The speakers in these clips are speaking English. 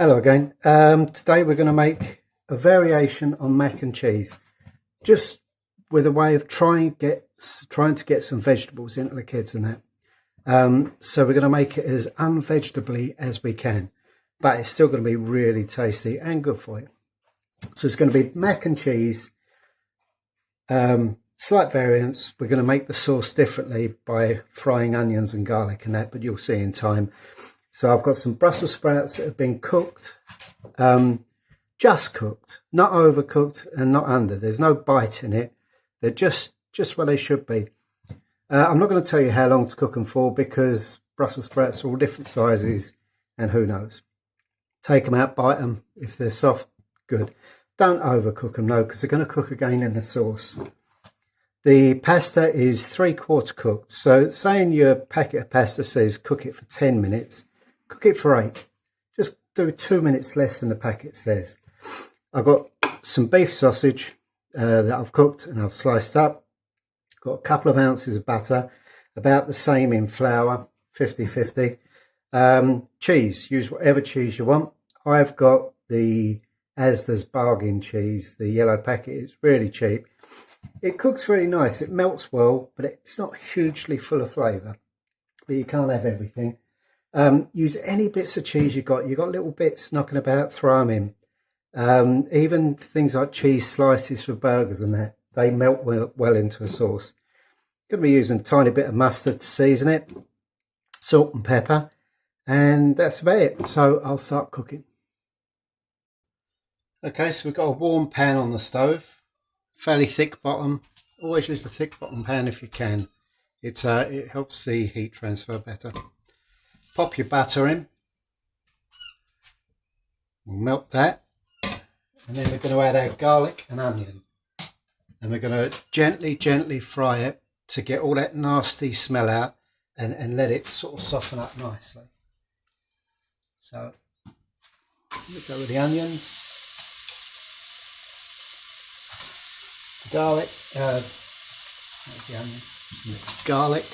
Hello again. Today we're going to make a variation on mac and cheese, just with a way of trying to get some vegetables into the kids and that. So we're going to make it as unvegetably as we can, but it's still going to be really tasty and good for you. So it's going to be mac and cheese, slight variants. We're going to make the sauce differently by frying onions and garlic and that, but you'll see in time. So I've got some Brussels sprouts that have been cooked, just cooked, not overcooked and not under. There's no bite in it. They're just where they should be. I'm not going to tell you how long to cook them for because Brussels sprouts are all different sizes and who knows. Take them out, bite them. If they're soft, good. Don't overcook them though, because they're going to cook again in the sauce. The pasta is 3/4 cooked. So saying your packet of pasta says cook it for 10 minutes, cook it for 8. Just do 2 minutes less than the packet says. I've got some beef sausage that I've cooked and I've sliced up. Got a couple of ounces of butter, about the same in flour, 50-50. Cheese, use whatever cheese you want. I've got the Asda's bargain cheese, the yellow packet. It's really cheap. It cooks really nice. It melts well, but it's not hugely full of flavour. But you can't have everything. Use any bits of cheese you got. You got little bits knocking about, throw them in. Even things like cheese slices for burgers and that, they melt well into a sauce. Going to be using a tiny bit of mustard to season it, salt and pepper, and that's about it. So I'll start cooking. Okay, so we've got a warm pan on the stove, fairly thick bottom. Always use the thick bottom pan if you can. It helps the heat transfer better. Pop your butter in. We'll melt that. And then we're going to add our garlic and onion. And we're going to gently fry it to get all that nasty smell out and let it sort of soften up nicely. So we'll go with the onions. Garlic. The onions. Garlic.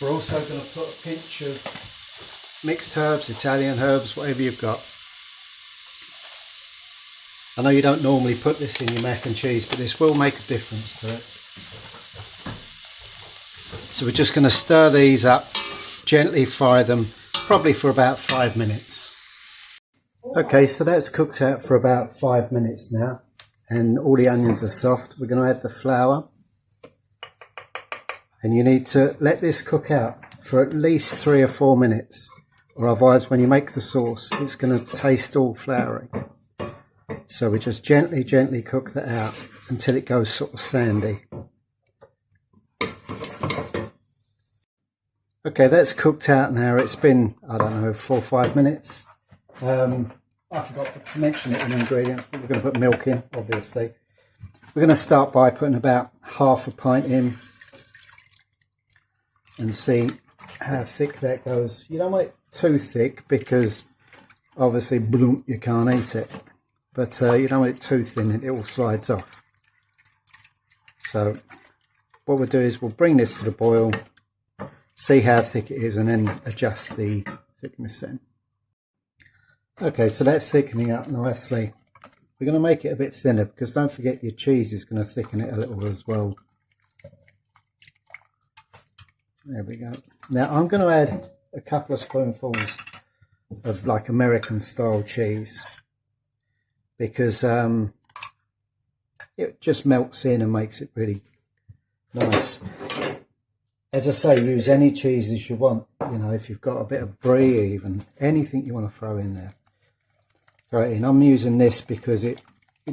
We're also going to put a pinch of mixed herbs, Italian herbs, whatever you've got. I know you don't normally put this in your mac and cheese, but this will make a difference to it. So we're just going to stir these up, gently fry them, probably for about 5 minutes. Okay, so that's cooked out for about 5 minutes now, and all the onions are soft. We're going to add the flour. And you need to let this cook out for at least 3 or 4 minutes, or otherwise when you make the sauce it's going to taste all floury. So we just gently cook that out until it goes sort of sandy. Okay, that's cooked out now. It's been, I don't know, 4 or 5 minutes. I forgot to mention it in ingredients, but we're going to put milk in, obviously. We're going to start by putting about half a pint in and see how thick that goes. You don't want it too thick because obviously bloom, you can't eat it, but you don't want it too thin and it all slides off. So what we'll do is we'll bring this to the boil, see how thick it is, and then adjust the thickness then. Okay, so that's thickening up nicely. We're going to make it a bit thinner because don't forget your cheese is going to thicken it a little as well. There we go. Now I'm going to add a couple of spoonfuls of like American style cheese because it just melts in and makes it really nice. As I say, use any cheeses you want. You know, if you've got a bit of brie, even anything you want to throw in there, throw it in. I'm using this because it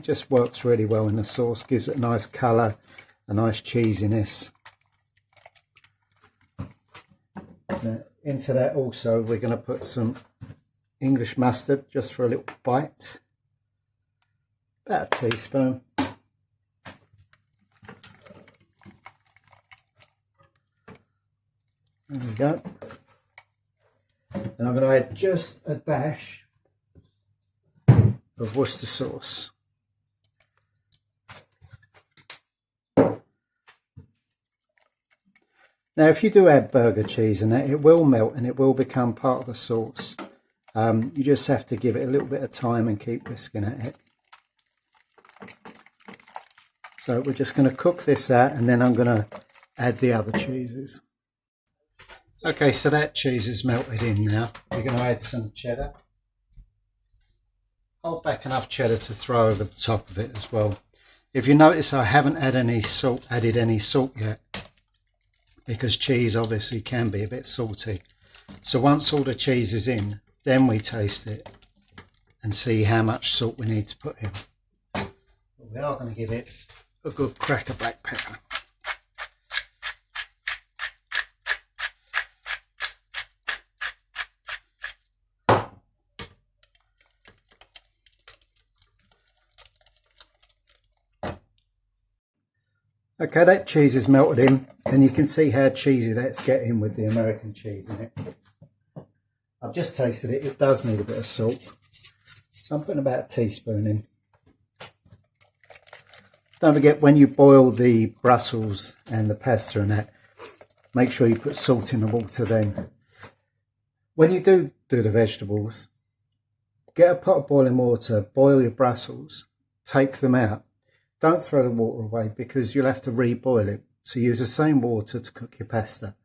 just works really well in the sauce, gives it a nice colour, a nice cheesiness. Now, into that also we're going to put some English mustard just for a little bite, about a teaspoon. There we go. And I'm going to add just a dash of Worcester sauce. Now if you do add burger cheese in it, it will melt and it will become part of the sauce. You just have to give it a little bit of time and keep whisking at it. So we're just going to cook this out, and then I'm going to add the other cheeses. Okay, so that cheese is melted in now. We're going to add some cheddar. Hold back enough cheddar to throw over the top of it as well. If you notice, I haven't added any salt yet, because cheese obviously can be a bit salty. So once all the cheese is in, then we taste it and see how much salt we need to put in. But we are going to give it a good crack of black pepper. Okay, that cheese is melted in, and you can see how cheesy that's getting with the American cheese in it. I've just tasted it. It does need a bit of salt, so I'm putting about a teaspoon in. Don't forget, when you boil the Brussels and the pasta and that, make sure you put salt in the water then. When you do the vegetables, get a pot of boiling water, boil your Brussels, take them out. Don't throw the water away, because you'll have to reboil it. So use the same water to cook your pasta.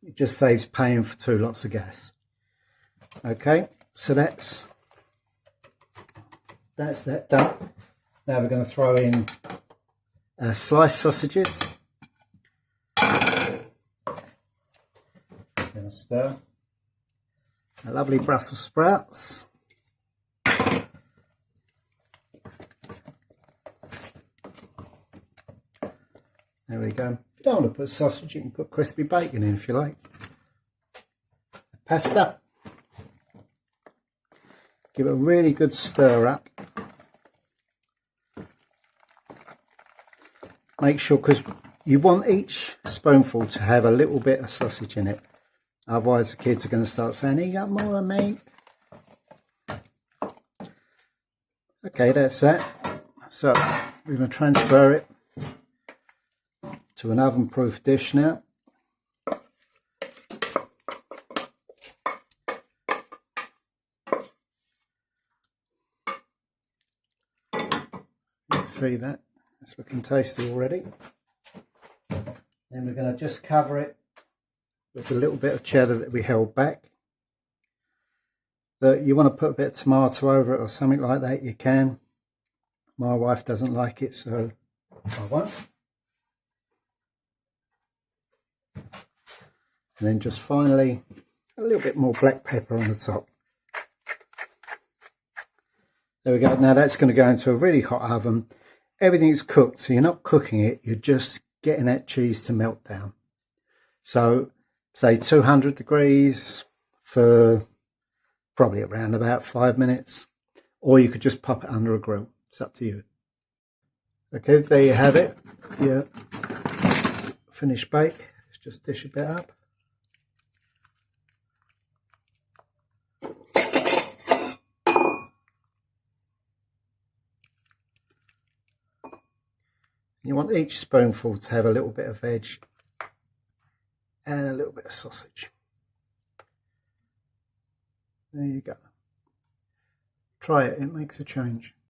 It just saves paying for 2 lots of gas. Okay, so that's that done. Now we're going to throw in sliced sausages. Going to stir. A lovely Brussels sprouts. There we go. If you don't want to put sausage, you can put crispy bacon in if you like. Pasta. Give it a really good stir up. Make sure, because you want each spoonful to have a little bit of sausage in it. Otherwise the kids are going to start saying, "You got more than me." Okay, that's that. So we're going to transfer it to an oven-proof dish now. You can see that. It's looking tasty already. Then we're going to just cover it with a little bit of cheddar that we held back. But you want to put a bit of tomato over it or something like that, you can. My wife doesn't like it, so I won't. And then just finally a little bit more black pepper on the top. There we go. Now that's going to go into a really hot oven. Everything's cooked, so you're not cooking it, you're just getting that cheese to melt down. So say 200 degrees for probably around about 5 minutes, or you could just pop it under a grill. It's up to you. Okay, there you have it. Yeah, finished bake. Let's just dish a bit up. You want each spoonful to have a little bit of veg and a little bit of sausage. There you go. Try it, it makes a change.